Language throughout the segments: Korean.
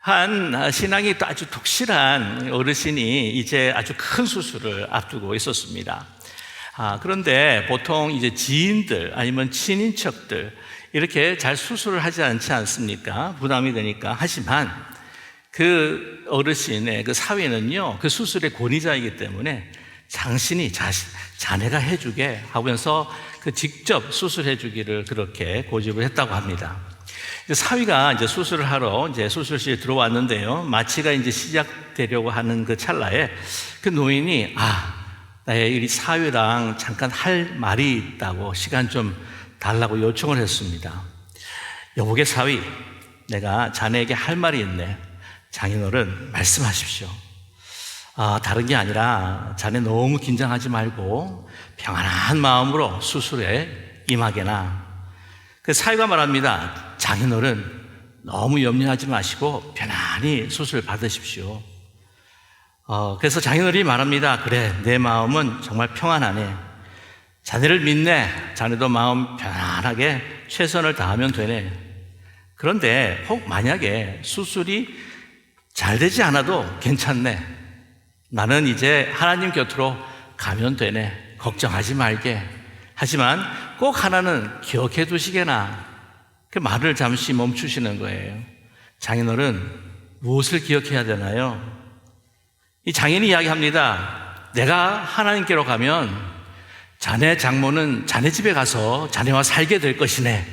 한 신앙이 또 아주 독실한 어르신이 이제 아주 큰 수술을 앞두고 있었습니다. 그런데 보통 이제 지인들 아니면 친인척들 이렇게 잘 수술을 하지 않지 않습니까? 부담이 되니까. 하지만 그 어르신의 그 사위는요, 그 수술의 권위자이기 때문에 당신이 자네가 해주게 하면서 그 직접 수술해 주기를 그렇게 고집을 했다고 합니다. 사위가 이제 수술을 하러 이제 수술실에 들어왔는데요. 마취가 이제 시작되려고 하는 그 찰나에 그 노인이 나의 이 사위랑 잠깐 할 말이 있다고 시간 좀 달라고 요청을 했습니다. 여보게 사위, 내가 자네에게 할 말이 있네. 장인어른 말씀하십시오. 다른 게 아니라 자네 너무 긴장하지 말고 평안한 마음으로 수술에 임하게나. 그 사위가 말합니다. 장인어른 너무 염려하지 마시고 편안히 수술 받으십시오. 그래서 장인어른이 말합니다. 그래, 내 마음은 정말 평안하네. 자네를 믿네. 자네도 마음 편안하게 최선을 다하면 되네. 그런데 혹 만약에 수술이 잘 되지 않아도 괜찮네. 나는 이제 하나님 곁으로 가면 되네. 걱정하지 말게. 하지만 꼭 하나는 기억해 두시게나. 그 말을 잠시 멈추시는 거예요. 장인어른, 무엇을 기억해야 되나요? 이 장인이 이야기합니다. 내가 하나님께로 가면 자네 장모는 자네 집에 가서 자네와 살게 될 것이네.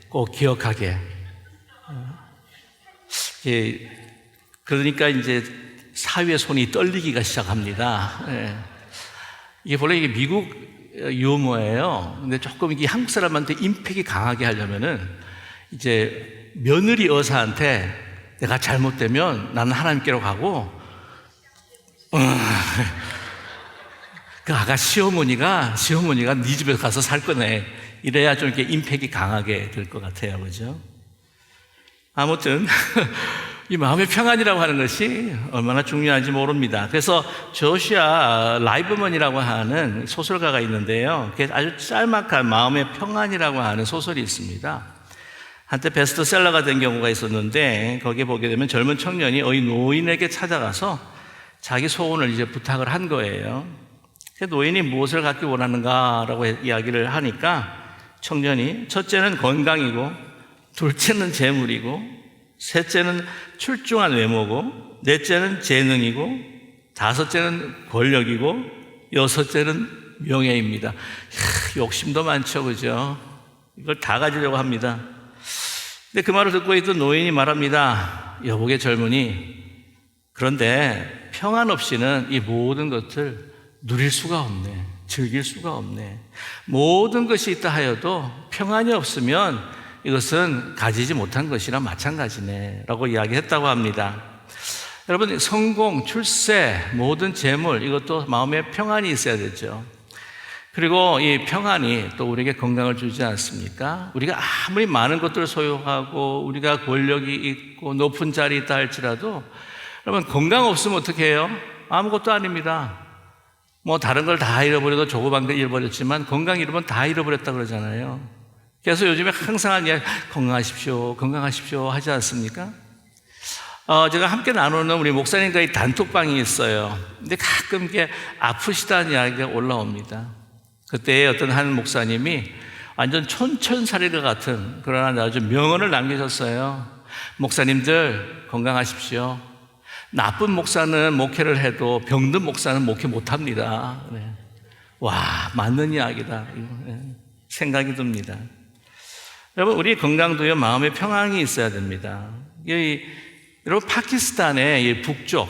꼭 기억하게. 그러니까 이제 사위의 손이 떨리기가 시작합니다. 이게 원래 이게 미국 유머예요. 근데 조금 이게 한국 사람한테 임팩이 강하게 하려면은 이제 며느리 여사한테 내가 잘못되면 나는 하나님께로 가고, 그 아가 시어머니가 네 집에 가서 살 거네. 이래야 좀 이렇게 임팩이 강하게 될 것 같아요. 그죠? 아무튼, 이 마음의 평안이라고 하는 것이 얼마나 중요한지 모릅니다. 그래서 조시아 라이브먼이라고 하는 소설가가 있는데요. 그게 아주 짤막한 마음의 평안이라고 하는 소설이 있습니다. 한때 베스트셀러가 된 경우가 있었는데, 거기에 보게 되면 젊은 청년이 어이 노인에게 찾아가서 자기 소원을 이제 부탁을 한 거예요. 노인이 무엇을 갖기 원하는가라고 이야기를 하니까 청년이 첫째는 건강이고, 둘째는 재물이고, 셋째는 출중한 외모고, 넷째는 재능이고, 다섯째는 권력이고, 여섯째는 명예입니다. 욕심도 많죠, 그죠? 이걸 다 가지려고 합니다. 근데 그 말을 듣고 있던 노인이 말합니다. 여보게 젊은이, 그런데 평안 없이는 이 모든 것을 누릴 수가 없네. 즐길 수가 없네. 모든 것이 있다 하여도 평안이 없으면 이것은 가지지 못한 것이랑 마찬가지네 라고 이야기했다고 합니다. 여러분, 성공, 출세, 모든 재물, 이것도 마음에 평안이 있어야 되죠. 그리고 이 평안이 또 우리에게 건강을 주지 않습니까? 우리가 아무리 많은 것들을 소유하고 우리가 권력이 있고 높은 자리에 있다 할지라도 여러분, 건강 없으면 어떻게 해요? 아무것도 아닙니다. 뭐 다른 걸 다 잃어버려도 조그만 걸 잃어버렸지만 건강 잃으면 다 잃어버렸다 그러잖아요. 그래서 요즘에 항상 하는 이야기, 건강하십시오, 건강하십시오 하지 않습니까? 제가 함께 나누는 우리 목사님과의 단톡방이 있어요. 근데 가끔 이게 아프시다는 이야기가 올라옵니다. 그때 어떤 한 목사님이 완전 촌철살인과 같은 그런 아주 명언을 남기셨어요. 목사님들 건강하십시오. 나쁜 목사는 목회를 해도 병든 목사는 목회 못합니다. 네. 와, 맞는 이야기다. 생각이 듭니다. 여러분, 우리 건강도요, 마음의 평안이 있어야 됩니다. 여러분, 파키스탄의 이 북쪽,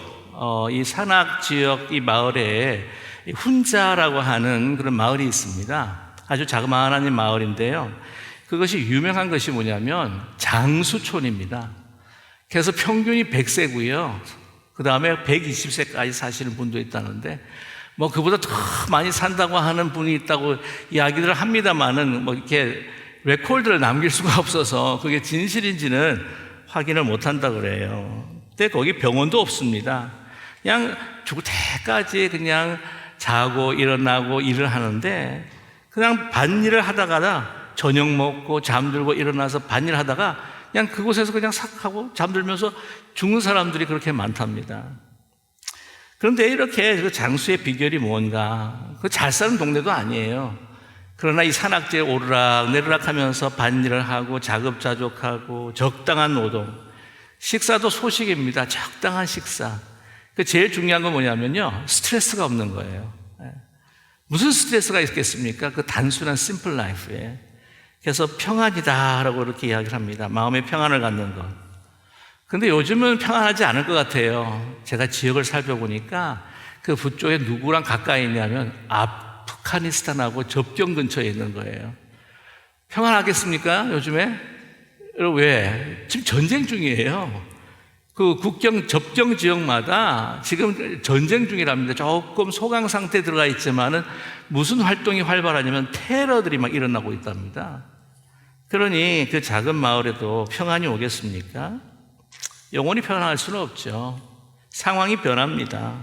이 산악 지역 이 마을에 훈자라고 하는 그런 마을이 있습니다. 아주 자그마한 마을인데요. 그것이 유명한 것이 뭐냐면 장수촌입니다. 그래서 평균이 100세고요. 그 다음에 120세까지 사시는 분도 있다는데, 뭐 그보다 더 많이 산다고 하는 분이 있다고 이야기를 합니다만은 뭐 이렇게 레코드를 남길 수가 없어서 그게 진실인지는 확인을 못 한다 그래요. 근데 거기 병원도 없습니다. 그냥 죽을 때까지 그냥 자고 일어나고 일을 하는데, 그냥 반일을 하다가 저녁 먹고 잠들고 일어나서 반일 하다가 그냥 그곳에서 그냥 삭 하고 잠들면서 죽는 사람들이 그렇게 많답니다. 그런데 이렇게 그 장수의 비결이 뭔가? 그 잘 사는 동네도 아니에요. 그러나 이 산악지에 오르락 내리락 하면서 밭일을 하고 자급자족하고 적당한 노동, 식사도 소식입니다. 적당한 식사. 그 제일 중요한 건 뭐냐면요, 스트레스가 없는 거예요. 무슨 스트레스가 있겠습니까? 그 단순한 심플 라이프에. 그래서 평안이다라고 이렇게 이야기를 합니다. 마음의 평안을 갖는 것. 근데 요즘은 평안하지 않을 것 같아요. 제가 지역을 살펴보니까 그 북쪽에 누구랑 가까이 있냐면 아프가니스탄하고 접경 근처에 있는 거예요. 평안하겠습니까? 요즘에? 왜? 지금 전쟁 중이에요. 그 국경 접경 지역마다 지금 전쟁 중이랍니다. 조금 소강 상태에 들어가 있지만은 무슨 활동이 활발하냐면 테러들이 막 일어나고 있답니다. 그러니 그 작은 마을에도 평안이 오겠습니까? 영원히 평안할 수는 없죠. 상황이 변합니다.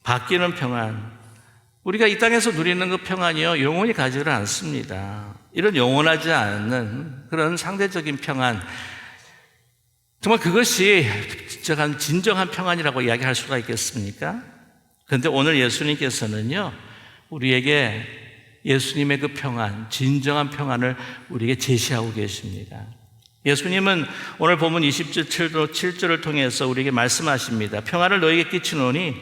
바뀌는 평안. 우리가 이 땅에서 누리는 그 평안이요, 영원히 가지를 않습니다. 이런 영원하지 않는 그런 상대적인 평안, 정말 그것이 진정한 평안이라고 이야기할 수가 있겠습니까? 그런데 오늘 예수님께서는요, 우리에게 예수님의 그 평안, 진정한 평안을 우리에게 제시하고 계십니다. 예수님은 오늘 본문 27절을 통해서 우리에게 말씀하십니다. 평안을 너에게 끼치노니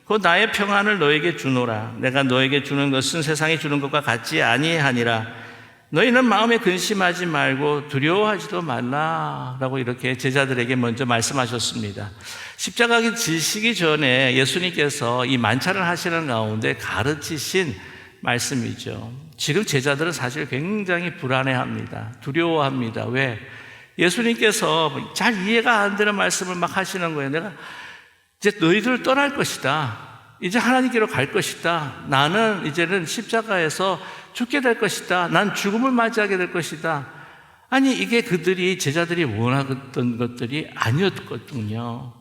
곧 나의 평안을 너에게 주노라. 내가 너에게 주는 것은 세상이 주는 것과 같지 아니하니라. 너희는 마음에 근심하지 말고 두려워하지도 말라라고 이렇게 제자들에게 먼저 말씀하셨습니다. 십자가에 지시기 전에 예수님께서 이 만찬을 하시는 가운데 가르치신 말씀이죠. 지금 제자들은 사실 굉장히 불안해합니다. 두려워합니다. 왜? 예수님께서 잘 이해가 안 되는 말씀을 막 하시는 거예요. 내가 이제 너희들을 떠날 것이다. 이제 하나님께로 갈 것이다. 나는 이제는 십자가에서 죽게 될 것이다. 난 죽음을 맞이하게 될 것이다. 아니, 이게 그들이, 제자들이 원하던 것들이 아니었거든요.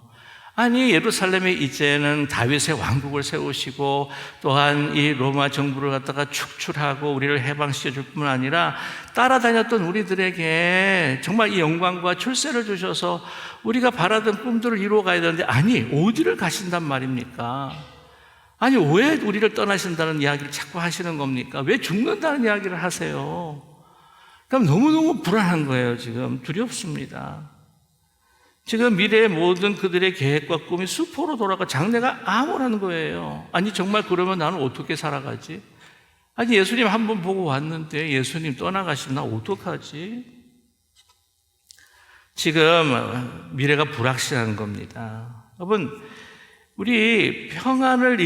아니, 예루살렘에 이제는 다윗의 왕국을 세우시고 또한 이 로마 정부를 갖다가 축출하고 우리를 해방시켜 줄 뿐만 아니라 따라다녔던 우리들에게 정말 이 영광과 출세를 주셔서 우리가 바라던 꿈들을 이루어 가야 되는데, 아니, 어디를 가신단 말입니까? 아니, 왜 우리를 떠나신다는 이야기를 자꾸 하시는 겁니까? 왜 죽는다는 이야기를 하세요? 그럼 너무너무 불안한 거예요. 지금 두렵습니다. 지금 미래의 모든 그들의 계획과 꿈이 수포로 돌아가 장래가 암울한 거예요. 아니, 정말 그러면 나는 어떻게 살아가지? 아니, 예수님 한 번 보고 왔는데 예수님 떠나가시면 나 어떡하지? 지금 미래가 불확실한 겁니다. 여러분, 우리 평안을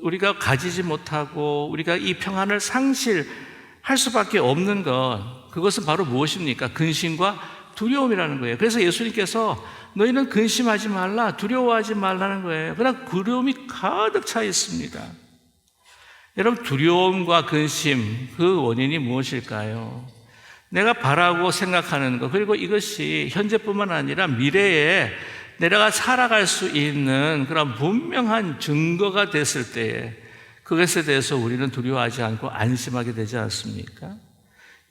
우리가 가지지 못하고 우리가 이 평안을 상실할 수밖에 없는 것, 그것은 바로 무엇입니까? 근심과 두려움이라는 거예요. 그래서 예수님께서 너희는 근심하지 말라, 두려워하지 말라는 거예요. 그러나 두려움이 가득 차 있습니다. 여러분, 두려움과 근심, 그 원인이 무엇일까요? 내가 바라고 생각하는 것, 그리고 이것이 현재뿐만 아니라 미래에 내가 살아갈 수 있는 그런 분명한 증거가 됐을 때에 그것에 대해서 우리는 두려워하지 않고 안심하게 되지 않습니까?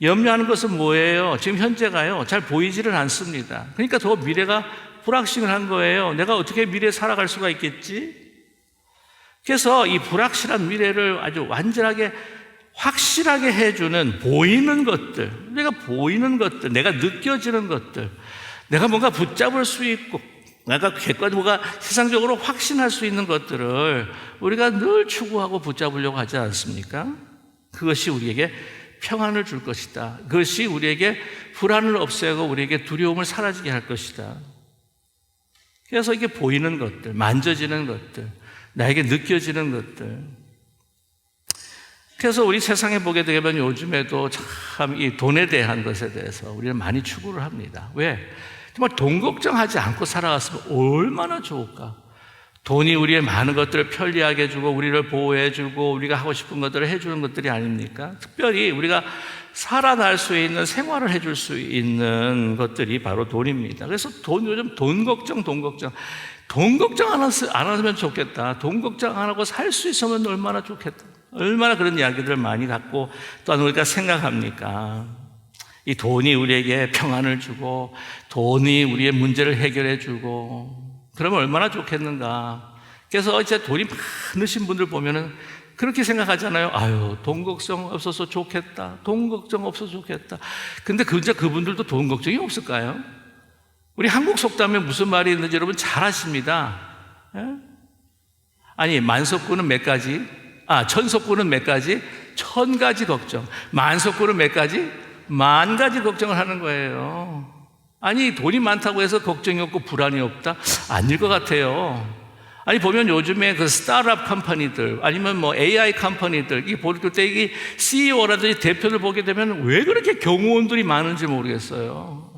염려하는 것은 뭐예요? 지금 현재가요, 잘 보이지를 않습니다. 그러니까 더 미래가 불확실한 거예요. 내가 어떻게 미래에 살아갈 수가 있겠지? 그래서 이 불확실한 미래를 아주 완전하게 확실하게 해주는 보이는 것들, 내가 보이는 것들, 내가 느껴지는 것들, 내가 뭔가 붙잡을 수 있고 내가 객관적으로 세상적으로 확신할 수 있는 것들을 우리가 늘 추구하고 붙잡으려고 하지 않습니까? 그것이 우리에게 평안을 줄 것이다. 그것이 우리에게 불안을 없애고 우리에게 두려움을 사라지게 할 것이다. 그래서 이게 보이는 것들, 만져지는 것들, 나에게 느껴지는 것들. 그래서 우리 세상에 보게 되면 요즘에도 참 이 돈에 대한 것에 대해서 우리는 많이 추구를 합니다. 왜? 정말 돈 걱정하지 않고 살아갔으면 얼마나 좋을까? 돈이 우리의 많은 것들을 편리하게 해주고 우리를 보호해주고 우리가 하고 싶은 것들을 해주는 것들이 아닙니까? 특별히 우리가 살아날 수 있는 생활을 해줄 수 있는 것들이 바로 돈입니다. 그래서 요즘 돈 걱정 안 하면 좋겠다. 돈 걱정 안 하고 살 수 있으면 얼마나 좋겠다. 얼마나 그런 이야기들을 많이 갖고 또한 우리가 생각합니까? 이 돈이 우리에게 평안을 주고 돈이 우리의 문제를 해결해 주고 그러면 얼마나 좋겠는가. 그래서 이제 돈이 많으신 분들 보면은 그렇게 생각하잖아요. 아유, 돈 걱정 없어서 좋겠다. 돈 걱정 없어서 좋겠다. 근데 그분들도 돈 걱정이 없을까요? 우리 한국 속담에 무슨 말이 있는지 여러분 잘 아십니다. 예? 아니, 만석구는 몇 가지? 천석구는 몇 가지? 1000가지 걱정. 만석구는 몇 가지? 10,000가지 걱정을 하는 거예요. 아니, 돈이 많다고 해서 걱정이 없고 불안이 없다? 아닐 것 같아요. 아니, 보면 요즘에 그 스타트업 컴퍼니들 아니면 뭐 AI 컴퍼니들 이 볼 때 이 CEO라든지 대표를 보게 되면 왜 그렇게 경호원들이 많은지 모르겠어요.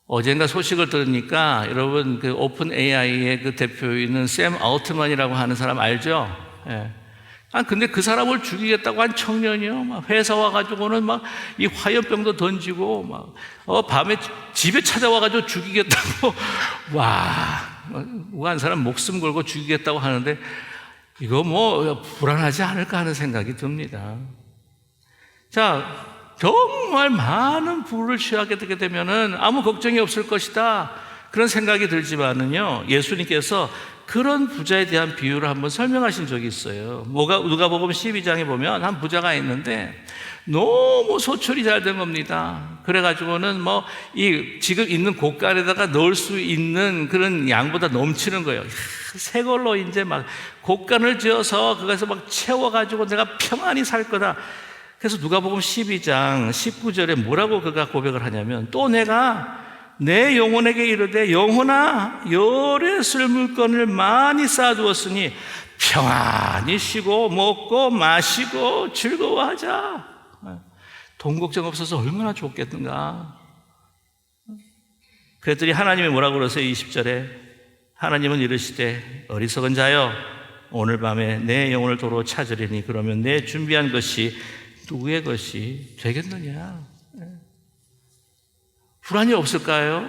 어젠가 소식을 들으니까 여러분 그 오픈 AI의 그 대표인은 샘 알트만이라고 하는 사람 알죠? 예. 근데 그 사람을 죽이겠다고 한 청년이요. 막 회사 와가지고는 막 이 화염병도 던지고 막 밤에 집에 찾아와가지고 죽이겠다고 한 사람 목숨 걸고 죽이겠다고 하는데 이거 뭐 불안하지 않을까 하는 생각이 듭니다. 자, 정말 많은 부를 취하게 되게 되면은 아무 걱정이 없을 것이다. 그런 생각이 들지만은요, 예수님께서 그런 부자에 대한 비유를 한번 설명하신 적이 있어요. 누가복음 12장에 보면 한 부자가 있는데 너무 소출이 잘 된 겁니다. 그래가지고는 지금 있는 곳간에다가 넣을 수 있는 그런 양보다 넘치는 거예요. 새 걸로 이제 막 곳간을 지어서 그것에서 막 채워가지고 내가 평안히 살 거다. 그래서 누가복음 12장 19절에 뭐라고 그가 고백을 하냐면, 또 내가 내 영혼에게 이르되 영혼아 열의 쓸 물건을 많이 쌓아두었으니 평안히 쉬고 먹고 마시고 즐거워하자. 돈 걱정 없어서 얼마나 좋겠는가. 그랬더니 하나님이 뭐라고 그러세요? 20절에 하나님은 이르시되 어리석은 자여 오늘 밤에 내 영혼을 도로 찾으리니 그러면 내 준비한 것이 누구의 것이 되겠느냐. 불안이 없을까요?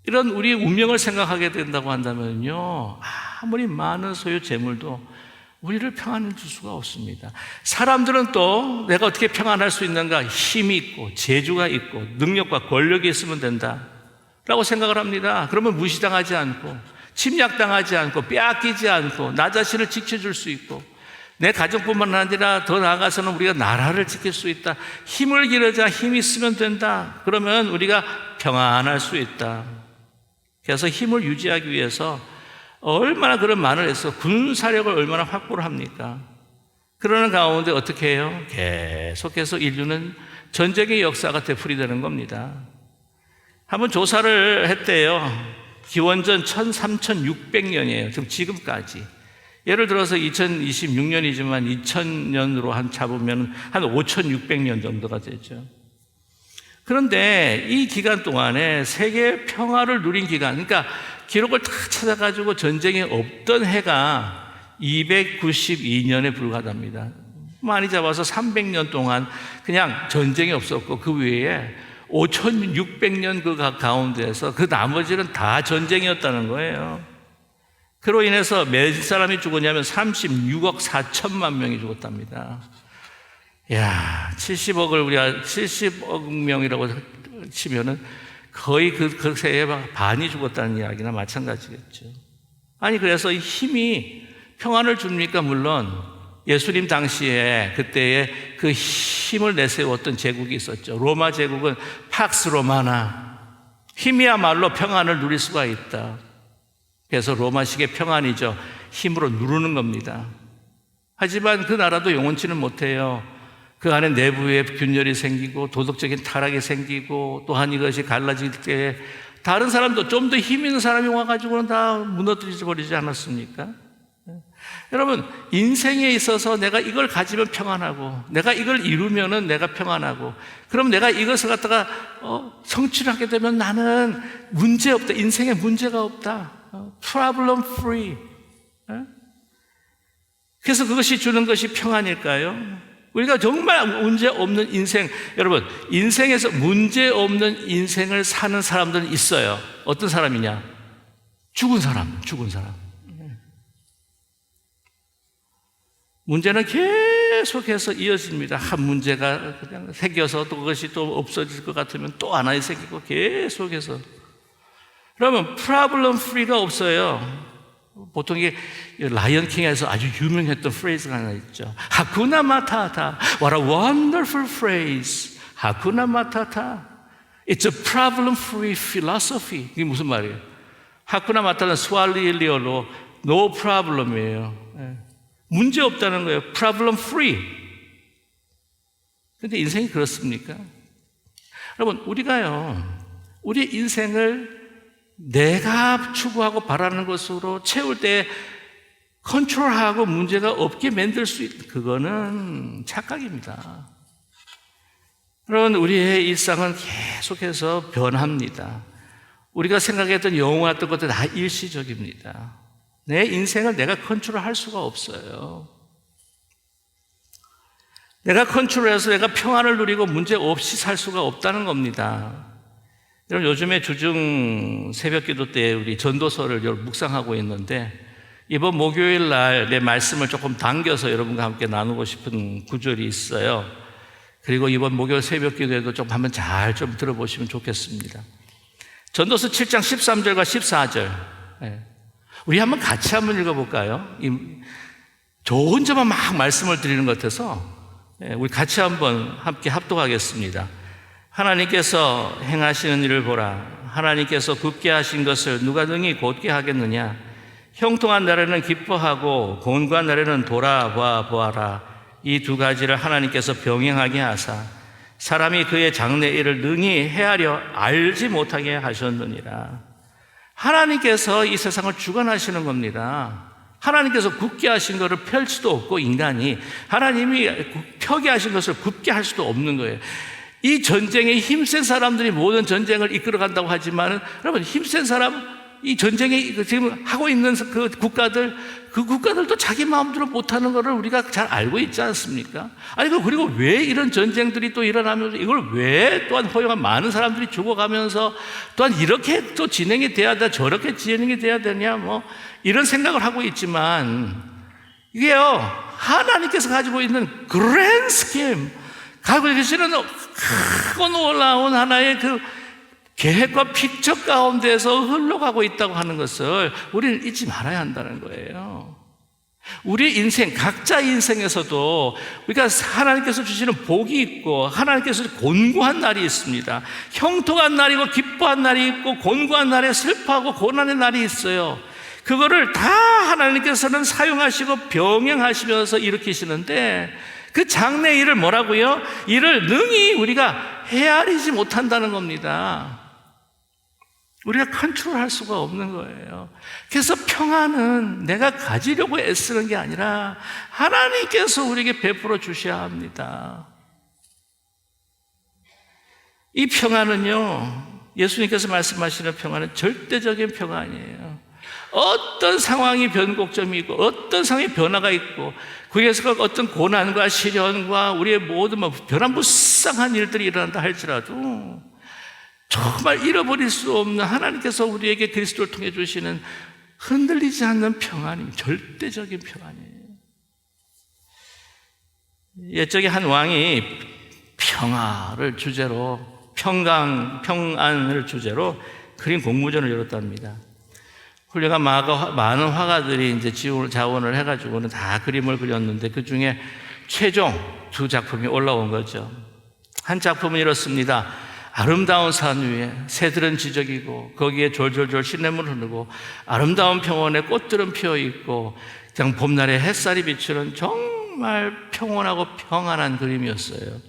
이런 우리 운명을 생각하게 된다고 한다면요, 아무리 많은 소유 재물도 우리를 평안을 줄 수가 없습니다. 사람들은 또 내가 어떻게 평안할 수 있는가? 힘이 있고 재주가 있고 능력과 권력이 있으면 된다 라고 생각을 합니다. 그러면 무시당하지 않고 침략당하지 않고 빼앗기지 않고 나 자신을 지켜줄 수 있고 내 가정뿐만 아니라 더 나아가서는 우리가 나라를 지킬 수 있다. 힘을 기르자. 힘이 있으면 된다. 그러면 우리가 평안할 수 있다. 그래서 힘을 유지하기 위해서 얼마나 그런 말을 해서 군사력을 얼마나 확보를 합니까? 그러는 가운데 어떻게 해요? 계속해서 인류는 전쟁의 역사가 되풀이되는 겁니다. 한번 조사를 했대요. 기원전 3600년이에요. 지금까지. 예를 들어서 2026년이지만 2000년으로 잡으면 한 5600년 정도가 되죠. 그런데 이 기간 동안에 세계 평화를 누린 기간, 그러니까 기록을 다 찾아가지고 전쟁이 없던 해가 292년에 불과합니다. 많이 잡아서 300년 동안 그냥 전쟁이 없었고 그 외에 5600년 그 가운데에서 그 나머지는 다 전쟁이었다는 거예요. 그로 인해서 몇 사람이 죽었냐면 36억 4천만 명이 죽었답니다. 70억 명이라고 치면은 거의 그 세에 반이 죽었다는 이야기나 마찬가지겠죠. 아니, 그래서 이 힘이 평안을 줍니까? 물론 예수님 당시에 그때에 그 힘을 내세웠던 제국이 있었죠. 로마 제국은 팍스 로마나, 힘이야말로 평안을 누릴 수가 있다. 그래서 로마식의 평안이죠. 힘으로 누르는 겁니다. 하지만 그 나라도 영원치는 못해요. 그 안에 내부에 균열이 생기고 도덕적인 타락이 생기고 또한 이것이 갈라질 때 다른 사람도 좀 더 힘 있는 사람이 와가지고는 다 무너뜨려 버리지 않았습니까? 여러분, 인생에 있어서 내가 이걸 가지면 평안하고 내가 이걸 이루면은 내가 평안하고 그럼 내가 이것을 갖다가 성취를 하게 되면 나는 문제 없다. 인생에 문제가 없다. problem free. 그래서 그것이 주는 것이 평안일까요? 우리가 정말 문제 없는 인생, 여러분, 인생에서 문제 없는 인생을 사는 사람들은 있어요. 어떤 사람이냐? 죽은 사람. 문제는 계속 계속해서 이어집니다. 한 문제가 그냥 생겨서 또 그것이 또 없어질 것 같으면 또 하나 생기고 계속해서. 그러면 프로블럼 프리가 없어요. 보통 이게 라이언 킹에서 아주 유명했던 프레이즈가 하나 있죠. 하쿠나 마타타. What a wonderful phrase. 하쿠나 마타타. It's a problem-free philosophy. 이게 무슨 말이에요? 하쿠나 마타는 스왈리리어로 no problem이에요. 문제 없다는 거예요. problem-free. 근데 인생이 그렇습니까? 여러분, 우리가요, 우리 인생을 내가 추구하고 바라는 것으로 채울 때 컨트롤하고 문제가 없게 만들 수 있는, 그거는 착각입니다. 여러분, 우리의 일상은 계속해서 변합니다. 우리가 생각했던 영원했던 것들 다 일시적입니다. 내 인생을 내가 컨트롤할 수가 없어요. 내가 컨트롤해서 내가 평안을 누리고 문제 없이 살 수가 없다는 겁니다. 여러분, 요즘에 주중 새벽기도 때 우리 전도서를 묵상하고 있는데 이번 목요일 날 내 말씀을 조금 당겨서 여러분과 함께 나누고 싶은 구절이 있어요. 그리고 이번 목요일 새벽기도에도 좀 한번 잘 좀 들어보시면 좋겠습니다. 전도서 7장 13절과 14절. 우리 한번 같이 한번 읽어볼까요? 저 혼자만 막 말씀을 드리는 것 같아서 우리 같이 한번 함께 합독하겠습니다. 하나님께서 행하시는 일을 보라. 하나님께서 굳게 하신 것을 누가 능히 곧게 하겠느냐. 형통한 날에는 기뻐하고 곤고한 날에는 돌아봐 보아라. 이 두 가지를 하나님께서 병행하게 하사 사람이 그의 장래 일을 능히 헤아려 알지 못하게 하셨느니라. 하나님께서 이 세상을 주관하시는 겁니다. 하나님께서 굳게 하신 것을 펼 수도 없고 인간이 하나님이 펴게 하신 것을 굳게 할 수도 없는 거예요. 이 전쟁에 힘센 사람들이 모든 전쟁을 이끌어간다고 하지만 여러분, 힘센 사람, 이 전쟁에 지금 하고 있는 그 국가들도 자기 마음대로 못하는 것을 우리가 잘 알고 있지 않습니까? 아니, 그리고 왜 이런 전쟁들이 또 일어나면서 이걸 왜 또한 허용한 많은 사람들이 죽어가면서 또한 이렇게 또 진행이 돼야 돼, 저렇게 진행이 돼야 되냐, 뭐 이런 생각을 하고 있지만 이게요, 하나님께서 가지고 있는 그랜드 스킴, 가지고 계시는 크고 놀라운 하나의 그 계획과 픽처 가운데서 흘러가고 있다고 하는 것을 우리는 잊지 말아야 한다는 거예요. 우리 인생, 각자 인생에서도 우리가 하나님께서 주시는 복이 있고 하나님께서 곤고한 날이 있습니다. 형통한 날이고 기뻐한 날이 있고 곤고한 날에 슬퍼하고 고난의 날이 있어요. 그거를 다 하나님께서는 사용하시고 병행하시면서 일으키시는데 그 장래 일을 뭐라고요? 이를 능히 우리가 헤아리지 못한다는 겁니다. 우리가 컨트롤할 수가 없는 거예요. 그래서 평안은 내가 가지려고 애쓰는 게 아니라 하나님께서 우리에게 베풀어 주셔야 합니다. 이 평안은요, 예수님께서 말씀하시는 평안은 절대적인 평안이에요. 어떤 상황이 변곡점이 있고 어떤 상황이 변화가 있고 거기에서 어떤 고난과 시련과 우리의 모든 변화무쌍한 일들이 일어난다 할지라도 정말 잃어버릴 수 없는 하나님께서 우리에게 그리스도를 통해 주시는 흔들리지 않는 평안이 절대적인 평안이에요. 옛적에 한 왕이 평화를 주제로 평안을 주제로 그림 공모전을 열었답니다. 훌륭한 많은 화가들이 이제 자원을 해가지고는 다 그림을 그렸는데 그 중에 최종 2작품이 올라온 거죠. 한 작품은 이렇습니다. 아름다운 산 위에 새들은 지저귀고 거기에 졸졸졸 시냇물 흐르고 아름다운 평원에 꽃들은 피어 있고 그냥 봄날에 햇살이 비추는 정말 평온하고 평안한 그림이었어요.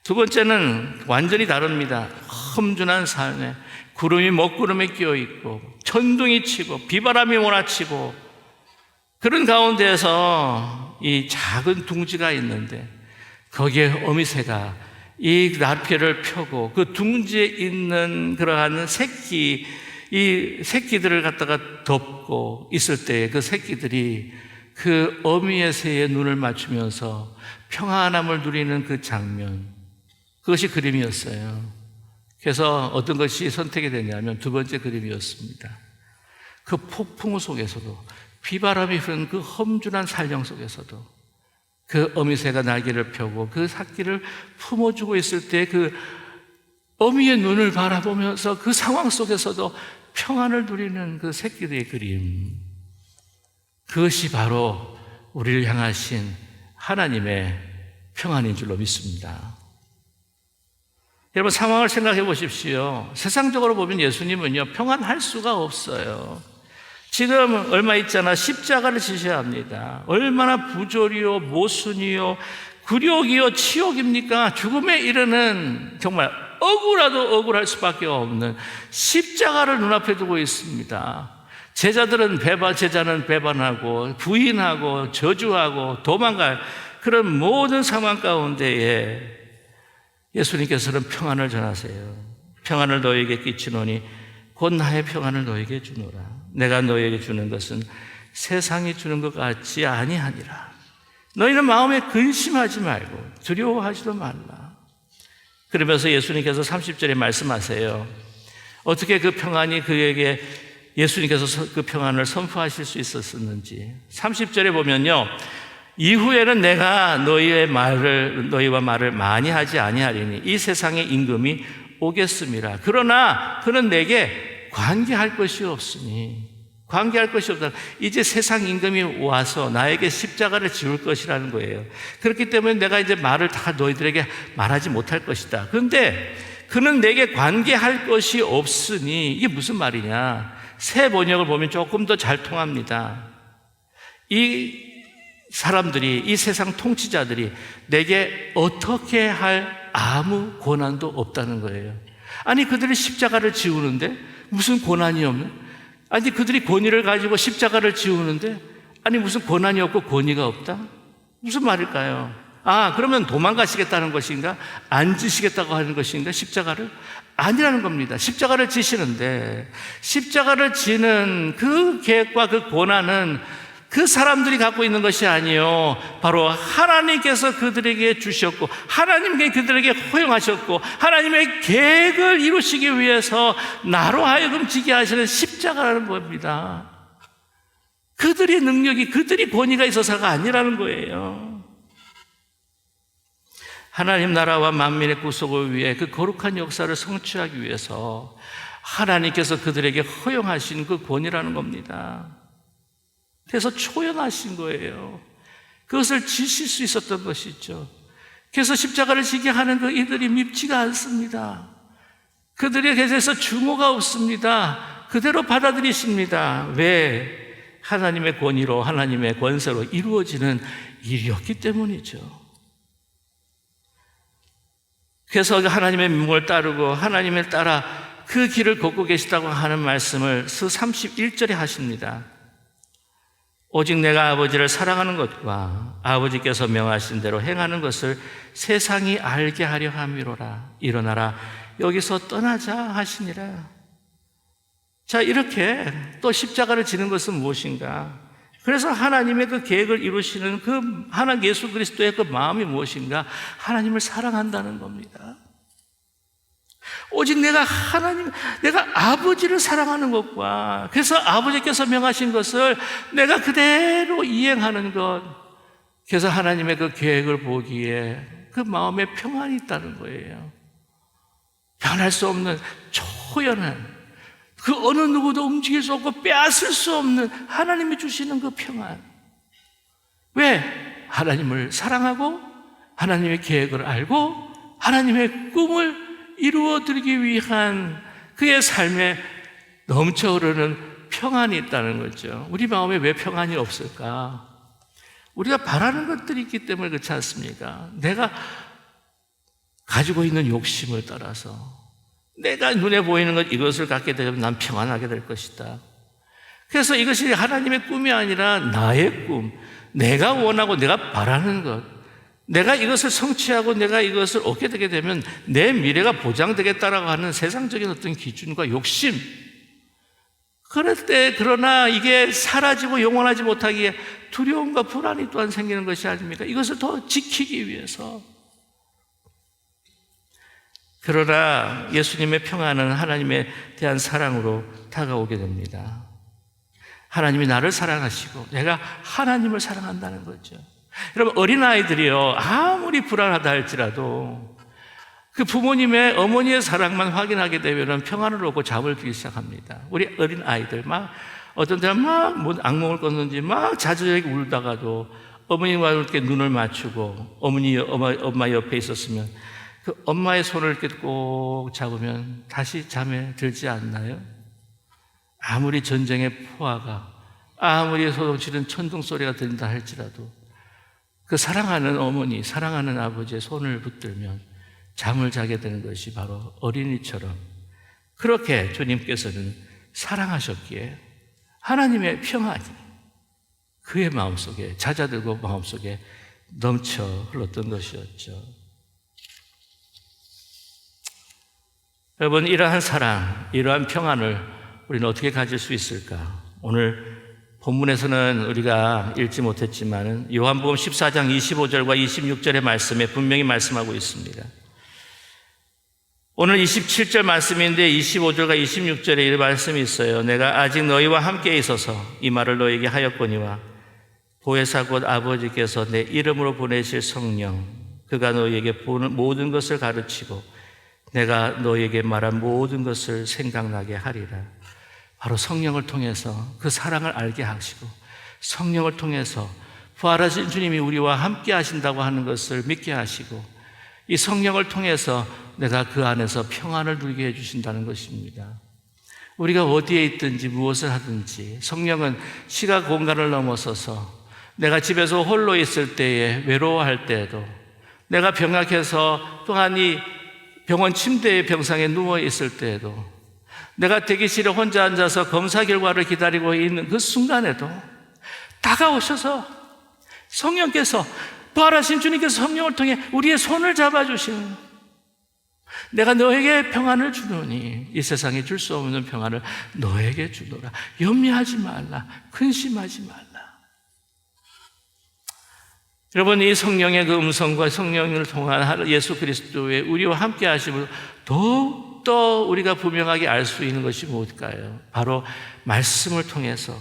두 번째는 완전히 다릅니다. 험준한 산에 구름이 먹구름에 끼어 있고 천둥이 치고 비바람이 몰아치고 그런 가운데에서 이 작은 둥지가 있는데 거기에 어미새가 이 날개를 펴고 그 둥지에 있는 그러한 이 새끼들을 갖다가 덮고 있을 때 그 새끼들이 그 어미의 새에 눈을 맞추면서 평안함을 누리는 그 장면, 그것이 그림이었어요. 그래서 어떤 것이 선택이 되냐면 두 번째 그림이었습니다. 그 폭풍 속에서도 비바람이 흐르는 그 험준한 산령 속에서도 그 어미새가 날개를 펴고 그 새끼를 품어주고 있을 때 그 어미의 눈을 바라보면서 그 상황 속에서도 평안을 누리는 그 새끼들의 그림, 그것이 바로 우리를 향하신 하나님의 평안인 줄로 믿습니다. 여러분, 상황을 생각해 보십시오. 세상적으로 보면 예수님은요, 평안할 수가 없어요. 지금 얼마 있잖아, 십자가를 지셔야 합니다. 얼마나 부조리요, 모순이요, 굴욕이요, 치욕입니까? 죽음에 이르는 정말 억울하도 억울할 수밖에 없는 십자가를 눈앞에 두고 있습니다. 제자는 배반하고 부인하고 저주하고 도망갈 그런 모든 상황 가운데에 예수님께서는 평안을 전하세요. 평안을 너에게 끼치노니 곧 나의 평안을 너에게 주노라. 내가 너에게 주는 것은 세상이 주는 것 같지 아니하니라. 너희는 마음에 근심하지 말고 두려워하지도 말라. 그러면서 예수님께서 30절에 말씀하세요. 어떻게 그 평안이 그에게 예수님께서 그 평안을 선포하실 수 있었는지. 30절에 보면요, 이후에는 내가 너희와 말을 많이 하지 아니하리니 이 세상의 임금이 오겠음이라. 그러나 그는 내게 관계할 것이 없으니, 관계할 것이 없다. 이제 세상 임금이 와서 나에게 십자가를 지울 것이라는 거예요. 그렇기 때문에 내가 이제 말을 다 너희들에게 말하지 못할 것이다. 그런데 그는 내게 관계할 것이 없으니, 이게 무슨 말이냐? 새 번역을 보면 조금 더 잘 통합니다. 이 사람들이, 이 세상 통치자들이 내게 어떻게 할 아무 권한도 없다는 거예요. 아니, 그들이 십자가를 지우는데 무슨 권한이 없는? 아니, 그들이 권위를 가지고 십자가를 지우는데, 아니, 무슨 권한이 없고 권위가 없다? 무슨 말일까요? 아, 그러면 도망가시겠다는 것인가? 안 지시겠다고 하는 것인가? 십자가를? 아니라는 겁니다. 십자가를 지시는데, 십자가를 지는 그 계획과 그 권한은 그 사람들이 갖고 있는 것이 아니요, 바로 하나님께서 그들에게 주셨고 하나님께 그들에게 허용하셨고 하나님의 계획을 이루시기 위해서 나로 하여금 지게 하시는 십자가라는 겁니다. 그들의 능력이, 그들이 권위가 있어서가 아니라는 거예요. 하나님 나라와 만민의 구속을 위해 그 거룩한 역사를 성취하기 위해서 하나님께서 그들에게 허용하신 그 권위라는 겁니다. 그래서 초연하신 거예요. 그것을 지실 수 있었던 것이죠. 그래서 십자가를 지게 하는 그 이들이 밉지가 않습니다. 그들에 대해서 증오가 없습니다. 그대로 받아들이십니다. 왜? 하나님의 권위로, 하나님의 권세로 이루어지는 일이었기 때문이죠. 그래서 하나님의 명령을 따르고 하나님을 따라 그 길을 걷고 계시다고 하는 말씀을 스 31절에 하십니다. 오직 내가 아버지를 사랑하는 것과 아버지께서 명하신 대로 행하는 것을 세상이 알게 하려 함이로라. 일어나라, 여기서 떠나자 하시니라. 자, 이렇게 또 십자가를 지는 것은 무엇인가? 그래서 하나님의 그 계획을 이루시는 그 하나님 예수 그리스도의 그 마음이 무엇인가? 하나님을 사랑한다는 겁니다. 오직 내가 아버지를 사랑하는 것과, 그래서 아버지께서 명하신 것을 내가 그대로 이행하는 것, 그래서 하나님의 그 계획을 보기에 그 마음에 평안이 있다는 거예요. 변할 수 없는 초연한, 그 어느 누구도 움직일 수 없고 빼앗을 수 없는 하나님이 주시는 그 평안. 왜? 하나님을 사랑하고 하나님의 계획을 알고 하나님의 꿈을 이루어드리기 위한 그의 삶에 넘쳐 흐르는 평안이 있다는 거죠. 우리 마음에 왜 평안이 없을까? 우리가 바라는 것들이 있기 때문에 그렇지 않습니까? 내가 가지고 있는 욕심을 따라서 내가 눈에 보이는 것, 이것을 갖게 되면 난 평안하게 될 것이다. 그래서 이것이 하나님의 꿈이 아니라 나의 꿈, 내가 원하고 내가 바라는 것, 내가 이것을 성취하고 내가 이것을 얻게 되게 되면 내 미래가 보장되겠다라고 하는 세상적인 어떤 기준과 욕심, 그러나 이게 사라지고 영원하지 못하기에 두려움과 불안이 또한 생기는 것이 아닙니까? 이것을 더 지키기 위해서. 그러나 예수님의 평안은 하나님에 대한 사랑으로 다가오게 됩니다. 하나님이 나를 사랑하시고 내가 하나님을 사랑한다는 거죠. 여러분, 어린아이들이요, 아무리 불안하다 할지라도 그 부모님의, 어머니의 사랑만 확인하게 되면 평안을 얻고 잠을 들기 시작합니다. 우리 어린아이들 어떤 사람 뭐 악몽을 꿨는지 자주하게 울다가도 어머니와 이렇게 눈을 맞추고 엄마 옆에 있었으면 그 엄마의 손을 이렇게 꼭 잡으면 다시 잠에 들지 않나요? 아무리 전쟁의 포화가, 아무리 소동치는 천둥 소리가 들린다 할지라도 그 사랑하는 어머니, 사랑하는 아버지의 손을 붙들면 잠을 자게 되는 것이 바로 어린이처럼, 그렇게 주님께서는 사랑하셨기에 하나님의 평안이 그의 마음속에, 자자들고 마음속에 넘쳐 흘렀던 것이었죠. 여러분, 이러한 사랑, 이러한 평안을 우리는 어떻게 가질 수 있을까? 오늘 본문에서는 우리가 읽지 못했지만 요한복음 14장 25절과 26절의 말씀에 분명히 말씀하고 있습니다. 오늘 27절 말씀인데 25절과 26절에 이 말씀이 있어요. 내가 아직 너희와 함께 있어서 이 말을 너희에게 하였거니와 보혜사 곧 아버지께서 내 이름으로 보내실 성령, 그가 너희에게 모든 것을 가르치고 내가 너희에게 말한 모든 것을 생각나게 하리라. 바로 성령을 통해서 그 사랑을 알게 하시고, 성령을 통해서 부활하신 주님이 우리와 함께 하신다고 하는 것을 믿게 하시고, 이 성령을 통해서 내가 그 안에서 평안을 누리게 해주신다는 것입니다. 우리가 어디에 있든지 무엇을 하든지 성령은 시간 공간을 넘어서서 내가 집에서 홀로 있을 때에, 외로워할 때에도, 내가 병약해서 또한 이 병원 침대에 병상에 누워 있을 때에도, 내가 대기실에 혼자 앉아서 검사 결과를 기다리고 있는 그 순간에도 다가오셔서 성령께서, 부활하신 주님께서 성령을 통해 우리의 손을 잡아주시는, 내가 너에게 평안을 주노니 이 세상에 줄 수 없는 평안을 너에게 주노라. 염려하지 말라. 근심하지 말라. 여러분, 이 성령의 그 음성과 성령을 통한 예수 그리스도의 우리와 함께 하심을 더욱더 우리가 분명하게 알 수 있는 것이 무엇일까요? 바로 말씀을 통해서,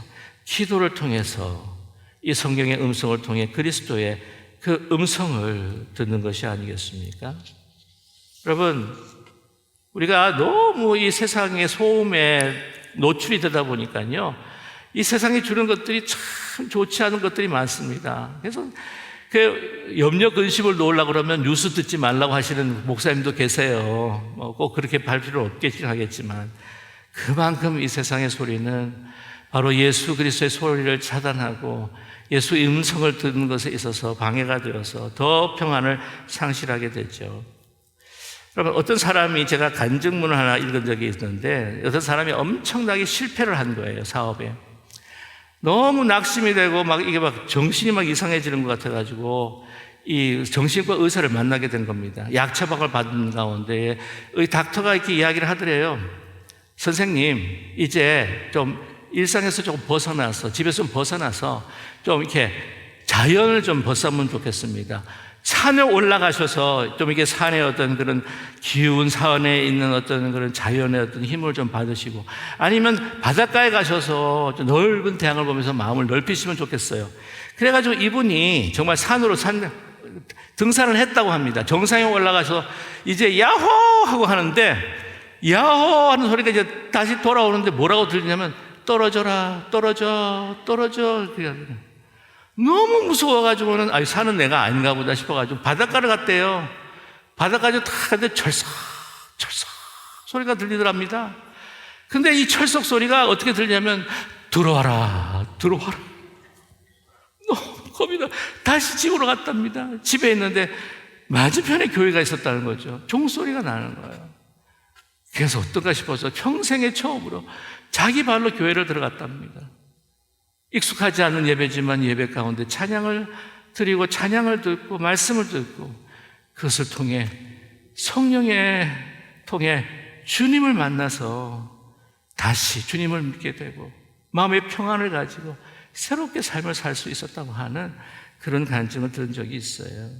기도를 통해서, 이 성령의 음성을 통해 그리스도의 그 음성을 듣는 것이 아니겠습니까? 여러분, 우리가 너무 이 세상의 소음에 노출이 되다 보니까요, 이 세상이 주는 것들이 참 좋지 않은 것들이 많습니다. 그래서 그 염려 근심을 놓으려고 그러면 뉴스 듣지 말라고 하시는 목사님도 계세요. 꼭 그렇게 할 필요는 없겠긴 하겠지만, 그만큼 이 세상의 소리는 바로 예수 그리스도의 소리를 차단하고 예수의 음성을 듣는 것에 있어서 방해가 되어서 더 평안을 상실하게 되죠. 여러분, 어떤 사람이, 제가 간증문을 하나 읽은 적이 있는데, 어떤 사람이 엄청나게 실패를 한 거예요, 사업에. 너무 낙심이 되고 이게 정신이 이상해지는 것 같아가지고 이 정신과 의사를 만나게 된 겁니다. 약 처방을 받는 가운데 의 닥터가 이렇게 이야기를 하더래요. 선생님, 이제 좀 일상에서 조금 벗어나서, 집에서 좀 벗어나서 좀 이렇게 자연을 좀 벗어나면 좋겠습니다. 산에 올라가셔서 좀 이게 산의 어떤 그런 기운, 산에 있는 어떤 그런 자연의 어떤 힘을 좀 받으시고, 아니면 바닷가에 가셔서 좀 넓은 태양을 보면서 마음을 넓히시면 좋겠어요. 그래가지고 이분이 정말 산으로 등산을 했다고 합니다. 정상에 올라가서 이제 야호! 하고 하는데, 야호! 하는 소리가 이제 다시 돌아오는데 뭐라고 들리냐면, 떨어져라, 떨어져, 떨어져. 너무 무서워가지고는, 산은 내가 아닌가 보다 싶어가지고 바닷가를 갔대요. 바닷가에 다 갔는데 철썩, 철썩 소리가 들리더랍니다. 근데 이 철썩 소리가 어떻게 들리냐면, 들어와라, 들어와라. 너무 겁이 나. 다시 집으로 갔답니다. 집에 있는데 맞은편에 교회가 있었다는 거죠. 종소리가 나는 거예요. 그래서 어떤가 싶어서 평생에 처음으로 자기 발로 교회를 들어갔답니다. 익숙하지 않은 예배지만 예배 가운데 찬양을 드리고, 찬양을 듣고, 말씀을 듣고, 그것을 통해 성령에 통해 주님을 만나서 다시 주님을 믿게 되고 마음의 평안을 가지고 새롭게 삶을 살 수 있었다고 하는 그런 간증을 들은 적이 있어요.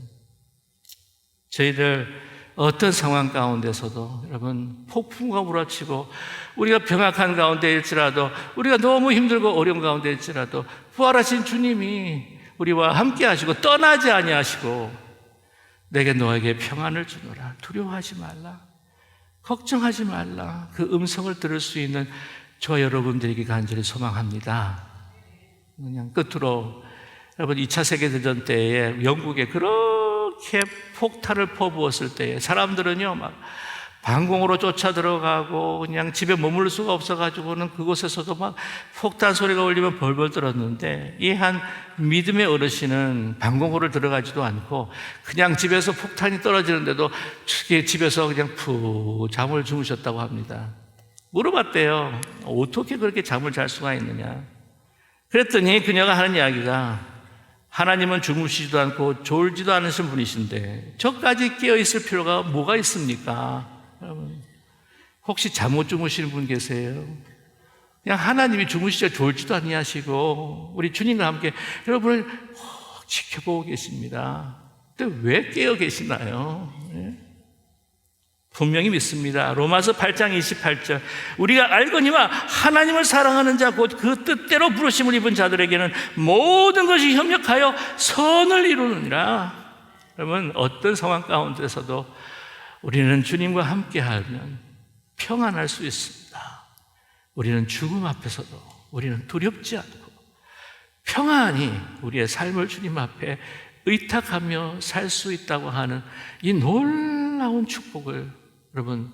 저희들 어떤 상황 가운데서도 여러분, 폭풍과 몰아치고 우리가 병약한 가운데일지라도, 우리가 너무 힘들고 어려운 가운데일지라도 부활하신 주님이 우리와 함께 하시고 떠나지 아니하시고 내게 너에게 평안을 주노라. 두려워하지 말라. 걱정하지 말라. 그 음성을 들을 수 있는 저와 여러분들에게 간절히 소망합니다. 그냥 끝으로 여러분 2차 세계대전 때에 영국에 그렇게 폭탄을 퍼부었을 때에 사람들은요 막 방공으로 쫓아 들어가고 그냥 집에 머물 수가 없어가지고는 그곳에서도 막 폭탄 소리가 울리면 벌벌 떨었는데 이 한 믿음의 어르신은 방공호를 들어가지도 않고 그냥 집에서 폭탄이 떨어지는데도 집에서 그냥 푹 잠을 주무셨다고 합니다. 물어봤대요. 어떻게 그렇게 잠을 잘 수가 있느냐. 그랬더니 그녀가 하는 이야기가 하나님은 주무시지도 않고 졸지도 않으신 분이신데 저까지 깨어있을 필요가 뭐가 있습니까? 여러분, 혹시 잠못 주무시는 분 계세요? 그냥 하나님이 주무시자 졸지도 아니하시고 우리 주님과 함께 여러분을 지켜보고 계십니다. 근데 왜 깨어 계시나요? 분명히 믿습니다. 로마서 8장 28절 우리가 알거니와 하나님을 사랑하는 자 곧 그 뜻대로 부르심을 입은 자들에게는 모든 것이 협력하여 선을 이루느니라. 여러분 어떤 상황 가운데서도 우리는 주님과 함께하면 평안할 수 있습니다. 우리는 죽음 앞에서도 우리는 두렵지 않고 평안히 우리의 삶을 주님 앞에 의탁하며 살 수 있다고 하는 이 놀라운 축복을 여러분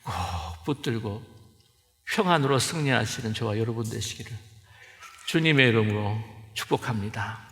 꼭 붙들고 평안으로 승리하시는 저와 여러분 되시기를 주님의 이름으로 축복합니다.